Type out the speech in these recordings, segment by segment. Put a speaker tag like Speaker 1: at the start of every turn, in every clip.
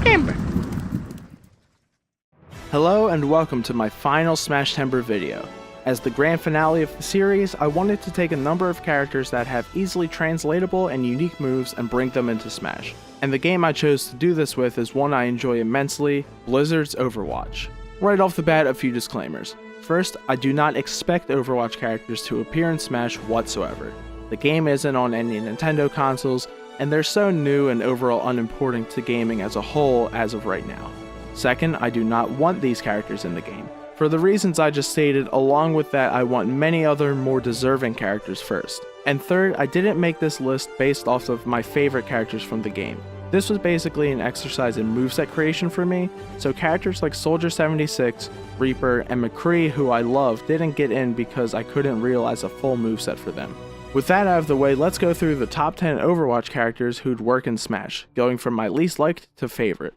Speaker 1: Smashtember! Hello and welcome to my final Smashtember video. As the grand finale of the series, I wanted to take a number of characters that have easily translatable and unique moves and bring them into Smash. And the game I chose to do this with is one I enjoy immensely, Blizzard's Overwatch. Right off the bat, a few disclaimers. First, I do not expect Overwatch characters to appear in Smash whatsoever. The game isn't on any Nintendo consoles, and they're so new and overall unimportant to gaming as a whole as of right now. Second, I do not want these characters in the game. For the reasons I just stated, along with that I want many other more deserving characters first. And third, I didn't make this list based off of my favorite characters from the game. This was basically an exercise in moveset creation for me, so characters like Soldier 76, Reaper, and McCree, who I love, didn't get in because I couldn't realize a full moveset for them. With that out of the way, let's go through the top 10 Overwatch characters who'd work in Smash, going from my least liked to favorite.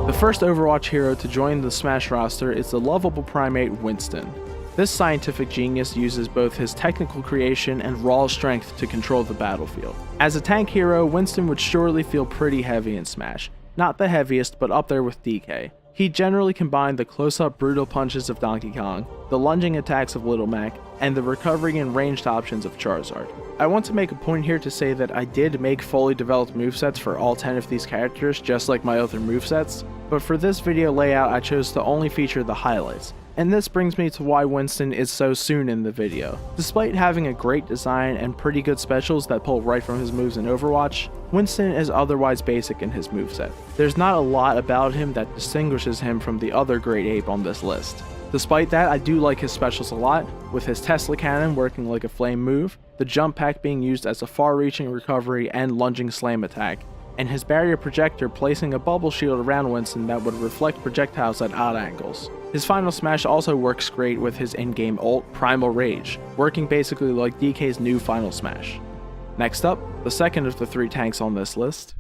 Speaker 1: The first Overwatch hero to join the Smash roster is the lovable primate Winston. This scientific genius uses both his technical creation and raw strength to control the battlefield. As a tank hero, Winston would surely feel pretty heavy in Smash. Not the heaviest, but up there with DK. He generally combined the close-up brutal punches of Donkey Kong, the lunging attacks of Little Mac, and the recovering and ranged options of Charizard. I want to make a point here to say that I did make fully developed movesets for all 10 of these characters, just like my other movesets, but for this video layout I chose to only feature the highlights. And this brings me to why Winston is so soon in the video. Despite having a great design and pretty good specials that pull right from his moves in Overwatch, Winston is otherwise basic in his moveset. There's not a lot about him that distinguishes him from the other great ape on this list. Despite that, I do like his specials a lot, with his Tesla Cannon working like a flame move, the jump pack being used as a far-reaching recovery and lunging slam attack, and his barrier projector placing a bubble shield around Winston that would reflect projectiles at odd angles. His final smash also works great with his in-game ult, Primal Rage, working basically like DK's new final smash. Next up, the second of the 3 tanks on this list.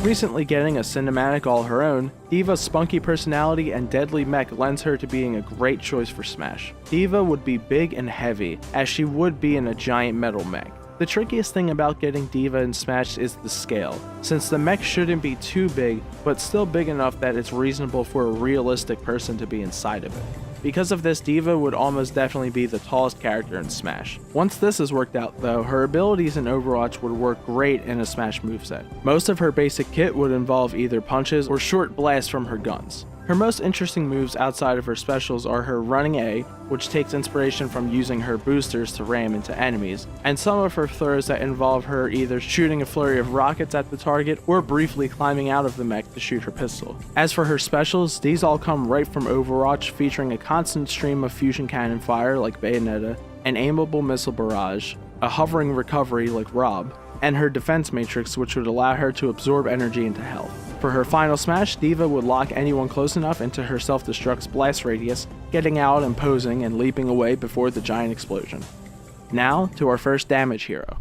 Speaker 1: Recently getting a cinematic all her own, Diva's spunky personality and deadly mech lends her to being a great choice for Smash. Diva would be big and heavy, as she would be in a giant metal mech. The trickiest thing about getting Diva in Smash is the scale, since the mech shouldn't be too big, but still big enough that it's reasonable for a realistic person to be inside of it. Because of this, Diva would almost definitely be the tallest character in Smash. Once this is worked out though, her abilities in Overwatch would work great in a Smash moveset. Most of her basic kit would involve either punches or short blasts from her guns. Her most interesting moves outside of her specials are her running A, which takes inspiration from using her boosters to ram into enemies, and some of her throws that involve her either shooting a flurry of rockets at the target or briefly climbing out of the mech to shoot her pistol. As for her specials, these all come right from Overwatch, featuring a constant stream of fusion cannon fire like Bayonetta, an aimable missile barrage, a hovering recovery like Rob, and her defense matrix, which would allow her to absorb energy into health. For her final smash, Diva would lock anyone close enough into her self-destruct's blast radius, getting out and posing and leaping away before the giant explosion. Now to our first damage hero.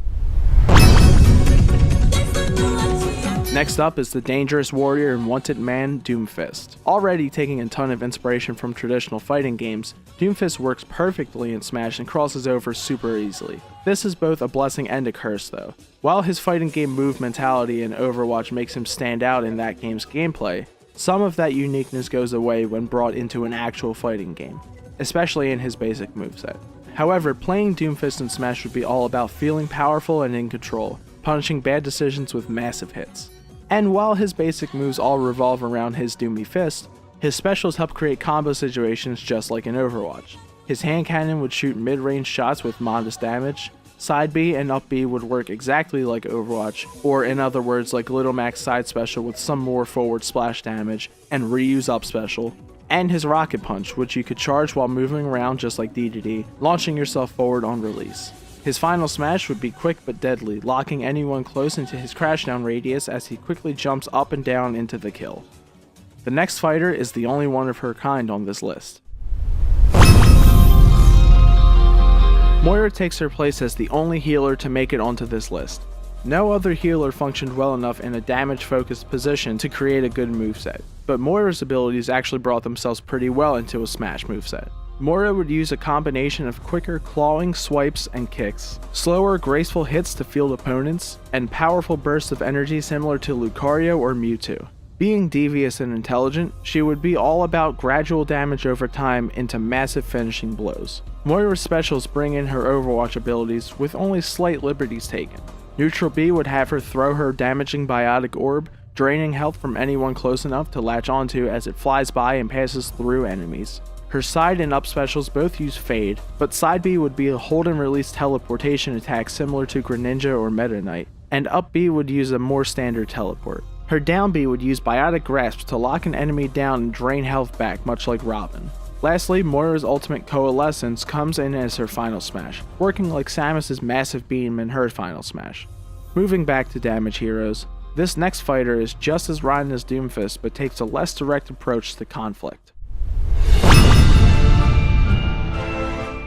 Speaker 1: Next up is the dangerous warrior and wanted man, Doomfist. Already taking a ton of inspiration from traditional fighting games, Doomfist works perfectly in Smash and crosses over super easily. This is both a blessing and a curse though. While his fighting game move mentality in Overwatch makes him stand out in that game's gameplay, some of that uniqueness goes away when brought into an actual fighting game, especially in his basic moveset. However, playing Doomfist in Smash would be all about feeling powerful and in control, punishing bad decisions with massive hits. And while his basic moves all revolve around his Doomy Fist, his specials help create combo situations just like in Overwatch. His hand cannon would shoot mid-range shots with modest damage, side B and up B would work exactly like Overwatch, or in other words like Little Mac's side special with some more forward splash damage, and reuse up special, and his rocket punch, which you could charge while moving around just like D.va, launching yourself forward on release. His final smash would be quick but deadly, locking anyone close into his crashdown radius as he quickly jumps up and down into the kill. The next fighter is the only one of her kind on this list. Moira takes her place as the only healer to make it onto this list. No other healer functioned well enough in a damage-focused position to create a good moveset, but Moira's abilities actually brought themselves pretty well into a Smash moveset. Moira would use a combination of quicker clawing swipes and kicks, slower graceful hits to field opponents, and powerful bursts of energy similar to Lucario or Mewtwo. Being devious and intelligent, she would be all about gradual damage over time into massive finishing blows. Moira's specials bring in her Overwatch abilities with only slight liberties taken. Neutral B would have her throw her damaging biotic orb, draining health from anyone close enough to latch onto as it flies by and passes through enemies. Her side and up specials both use Fade, but side B would be a hold and release teleportation attack similar to Greninja or Meta Knight, and up B would use a more standard teleport. Her down B would use Biotic Grasp to lock an enemy down and drain health back, much like Robin. Lastly, Moira's ultimate Coalescence comes in as her final smash, working like Samus's massive beam in her final smash. Moving back to damage heroes, this next fighter is just as rotten as Doomfist but takes a less direct approach to conflict.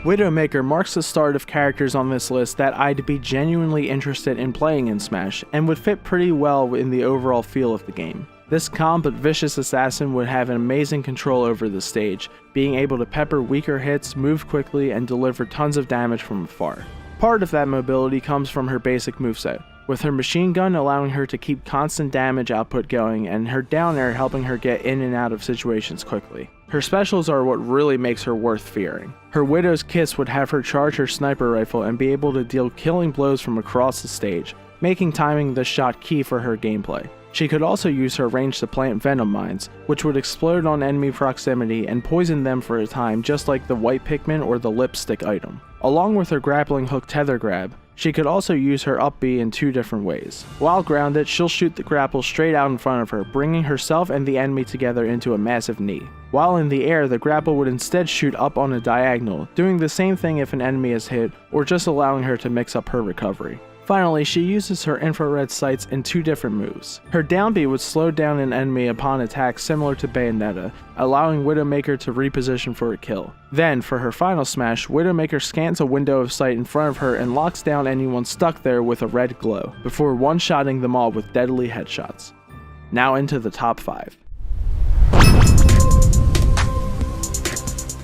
Speaker 1: Widowmaker marks the start of characters on this list that I'd be genuinely interested in playing in Smash, and would fit pretty well in the overall feel of the game. This calm but vicious assassin would have an amazing control over the stage, being able to pepper weaker hits, move quickly, and deliver tons of damage from afar. Part of that mobility comes from her basic moveset, with her machine gun allowing her to keep constant damage output going and her down air helping her get in and out of situations quickly. Her specials are what really makes her worth fearing. Her Widow's Kiss would have her charge her sniper rifle and be able to deal killing blows from across the stage, making timing the shot key for her gameplay. She could also use her range to plant venom mines, which would explode on enemy proximity and poison them for a time, just like the white Pikmin or the lipstick item. Along with her grappling hook tether grab, she could also use her up B in two different ways. While grounded, she'll shoot the grapple straight out in front of her, bringing herself and the enemy together into a massive knee. While in the air, the grapple would instead shoot up on a diagonal, doing the same thing if an enemy is hit, or just allowing her to mix up her recovery. Finally, she uses her infrared sights in two different moves. Her down B would slow down an enemy upon attack similar to Bayonetta, allowing Widowmaker to reposition for a kill. Then, for her final smash, Widowmaker scans a window of sight in front of her and locks down anyone stuck there with a red glow, before one-shotting them all with deadly headshots. Now into the top 5.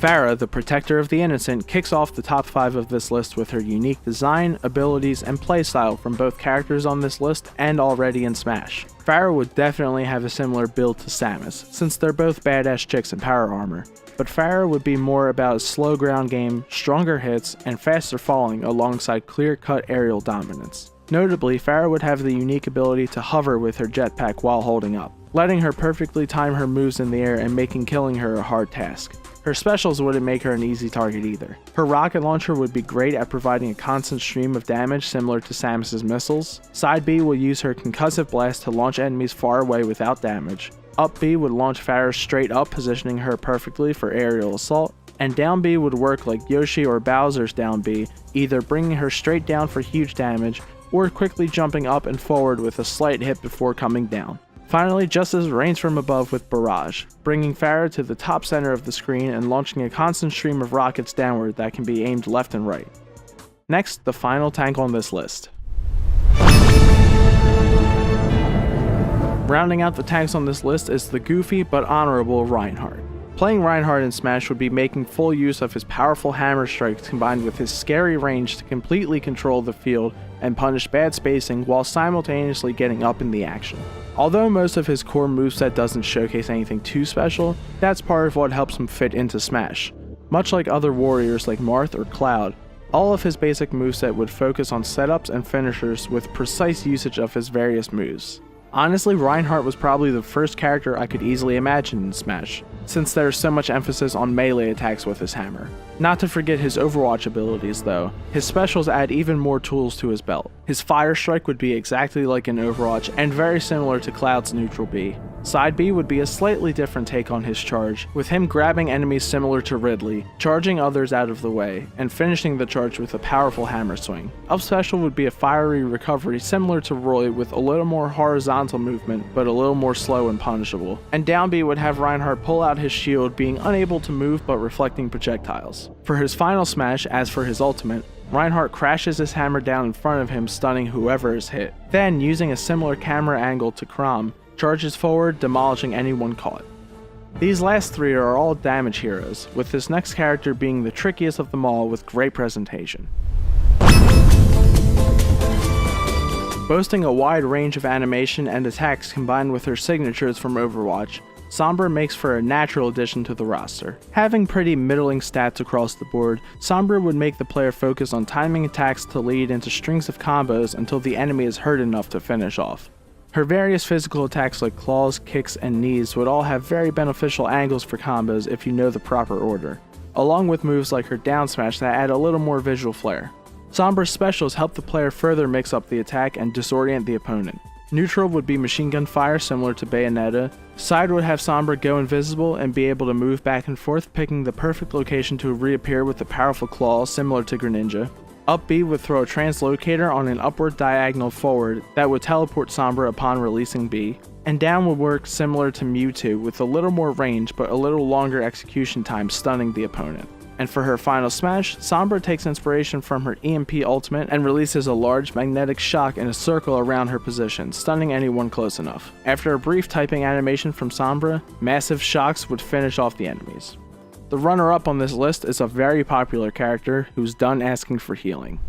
Speaker 1: Farrah, the Protector of the Innocent, kicks off the top 5 of this list with her unique design, abilities, and playstyle from both characters on this list and already in Smash. Farrah would definitely have a similar build to Samus, since they're both badass chicks in power armor, but Farrah would be more about a slow ground game, stronger hits, and faster falling alongside clear-cut aerial dominance. Notably, Farrah would have the unique ability to hover with her jetpack while holding up, letting her perfectly time her moves in the air and making killing her a hard task. Her specials wouldn't make her an easy target either. Her rocket launcher would be great at providing a constant stream of damage similar to Samus's missiles. Side B will use her concussive blast to launch enemies far away without damage. Up B would launch Farrah straight up, positioning her perfectly for aerial assault. And down B would work like Yoshi or Bowser's down B, either bringing her straight down for huge damage, or quickly jumping up and forward with a slight hit before coming down. Finally, Justice reigns from above with Barrage, bringing Farrah to the top center of the screen and launching a constant stream of rockets downward that can be aimed left and right. Next, the final tank on this list. Rounding out the tanks on this list is the goofy but honorable Reinhardt. Playing Reinhardt in Smash would be making full use of his powerful hammer strikes combined with his scary range to completely control the field and punish bad spacing while simultaneously getting up in the action. Although most of his core moveset doesn't showcase anything too special, that's part of what helps him fit into Smash. Much like other warriors like Marth or Cloud, all of his basic moveset would focus on setups and finishers with precise usage of his various moves. Honestly, Reinhardt was probably the first character I could easily imagine in Smash, since there is so much emphasis on melee attacks with his hammer. Not to forget his Overwatch abilities though, his specials add even more tools to his belt. His Fire Strike would be exactly like in Overwatch and very similar to Cloud's neutral B. Side B would be a slightly different take on his charge, with him grabbing enemies similar to Ridley, charging others out of the way, and finishing the charge with a powerful hammer swing. Up special would be a fiery recovery similar to Roy with a little more horizontal movement, but a little more slow and punishable. And down B would have Reinhardt pull out his shield, being unable to move but reflecting projectiles. For his final smash, as for his ultimate, Reinhardt crashes his hammer down in front of him, stunning whoever is hit. Then, using a similar camera angle to Chrom, charges forward, demolishing anyone caught. These last three are all damage heroes, with this next character being the trickiest of them all with great presentation. Boasting a wide range of animation and attacks combined with her signatures from Overwatch, Sombra makes for a natural addition to the roster. Having pretty middling stats across the board, Sombra would make the player focus on timing attacks to lead into strings of combos until the enemy is hurt enough to finish off. Her various physical attacks like claws, kicks, and knees would all have very beneficial angles for combos if you know the proper order, along with moves like her down smash that add a little more visual flair. Sombra's specials help the player further mix up the attack and disorient the opponent. Neutral would be machine gun fire similar to Bayonetta. Side would have Sombra go invisible and be able to move back and forth, picking the perfect location to reappear with a powerful claw similar to Greninja. Up B would throw a translocator on an upward diagonal forward that would teleport Sombra upon releasing B. And down would work similar to Mewtwo with a little more range but a little longer execution time, stunning the opponent. And for her final smash, Sombra takes inspiration from her EMP ultimate and releases a large magnetic shock in a circle around her position, stunning anyone close enough. After a brief typing animation from Sombra, massive shocks would finish off the enemies. The runner-up on this list is a very popular character who's done asking for healing.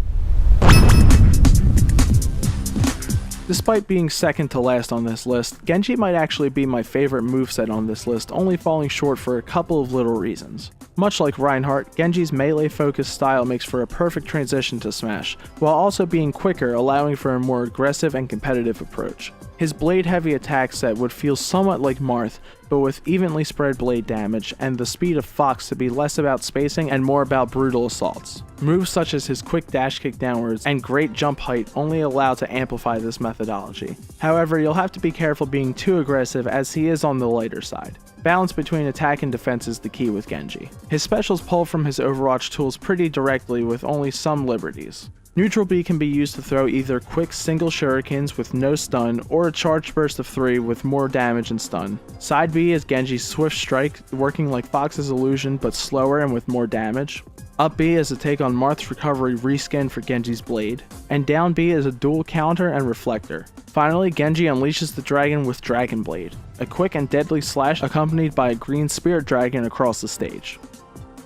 Speaker 1: Despite being second to last on this list, Genji might actually be my favorite moveset on this list, only falling short for a couple of little reasons. Much like Reinhardt, Genji's melee-focused style makes for a perfect transition to Smash, while also being quicker, allowing for a more aggressive and competitive approach. His blade-heavy attack set would feel somewhat like Marth, but with evenly spread blade damage, and the speed of Fox to be less about spacing and more about brutal assaults. Moves such as his quick dash kick downwards and great jump height only allow to amplify this methodology. However, you'll have to be careful being too aggressive as he is on the lighter side. Balance between attack and defense is the key with Genji. His specials pull from his Overwatch tools pretty directly with only some liberties. Neutral B can be used to throw either quick single shurikens with no stun or a charged burst of 3 with more damage and stun. Side B is Genji's swift strike, working like Fox's illusion but slower and with more damage. Up B is a take on Marth's recovery reskin for Genji's blade. And down B is a dual counter and reflector. Finally, Genji unleashes the dragon with Dragon Blade, a quick and deadly slash accompanied by a green spirit dragon across the stage.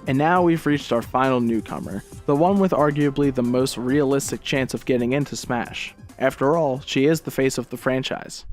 Speaker 1: And now we've reached our final newcomer, the one with arguably the most realistic chance of getting into Smash. After all, she is the face of the franchise.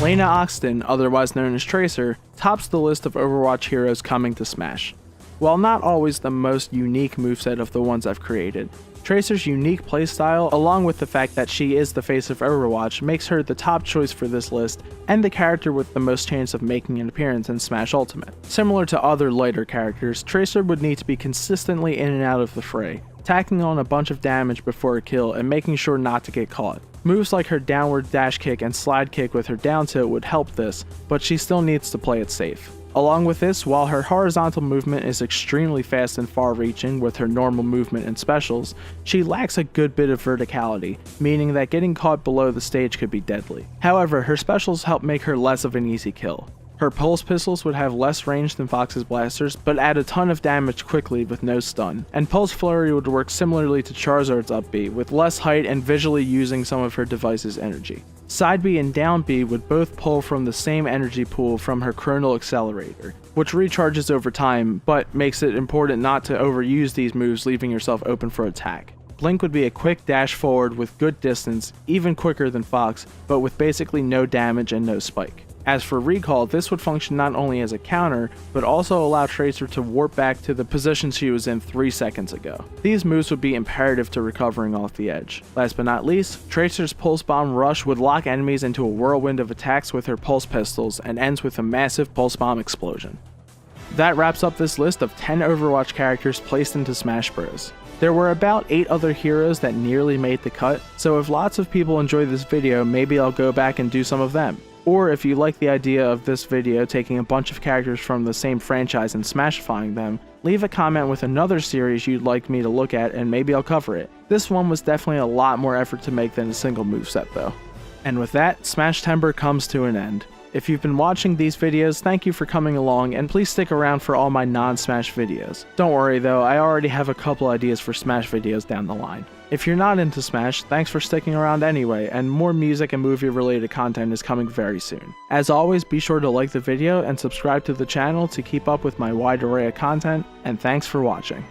Speaker 1: Lena Oxton, otherwise known as Tracer, tops the list of Overwatch heroes coming to Smash. While not always the most unique moveset of the ones I've created, Tracer's unique playstyle, along with the fact that she is the face of Overwatch, makes her the top choice for this list and the character with the most chance of making an appearance in Smash Ultimate. Similar to other lighter characters, Tracer would need to be consistently in and out of the fray, tacking on a bunch of damage before a kill and making sure not to get caught. Moves like her downward dash kick and slide kick with her down tilt would help this, but she still needs to play it safe. Along with this, while her horizontal movement is extremely fast and far-reaching with her normal movement and specials, she lacks a good bit of verticality, meaning that getting caught below the stage could be deadly. However, her specials help make her less of an easy kill. Her pulse pistols would have less range than Fox's blasters, but add a ton of damage quickly with no stun, and Pulse Flurry would work similarly to Charizard's up B, with less height and visually using some of her device's energy. Side B and down B would both pull from the same energy pool from her Chronal Accelerator, which recharges over time, but makes it important not to overuse these moves, leaving yourself open for attack. Blink would be a quick dash forward with good distance, even quicker than Fox, but with basically no damage and no spike. As for Recall, this would function not only as a counter, but also allow Tracer to warp back to the position she was in 3 seconds ago. These moves would be imperative to recovering off the edge. Last but not least, Tracer's Pulse Bomb Rush would lock enemies into a whirlwind of attacks with her Pulse Pistols and ends with a massive Pulse Bomb explosion. That wraps up this list of 10 Overwatch characters placed into Smash Bros. There were about 8 other heroes that nearly made the cut, so if lots of people enjoy this video, maybe I'll go back and do some of them. Or if you like the idea of this video taking a bunch of characters from the same franchise and smashifying them, leave a comment with another series you'd like me to look at and maybe I'll cover it. This one was definitely a lot more effort to make than a single moveset though. And with that, Smashtember comes to an end. If you've been watching these videos, thank you for coming along, and please stick around for all my non-Smash videos. Don't worry though, I already have a couple ideas for Smash videos down the line. If you're not into Smash, thanks for sticking around anyway, and more music and movie related content is coming very soon. As always, be sure to like the video and subscribe to the channel to keep up with my wide array of content, and thanks for watching.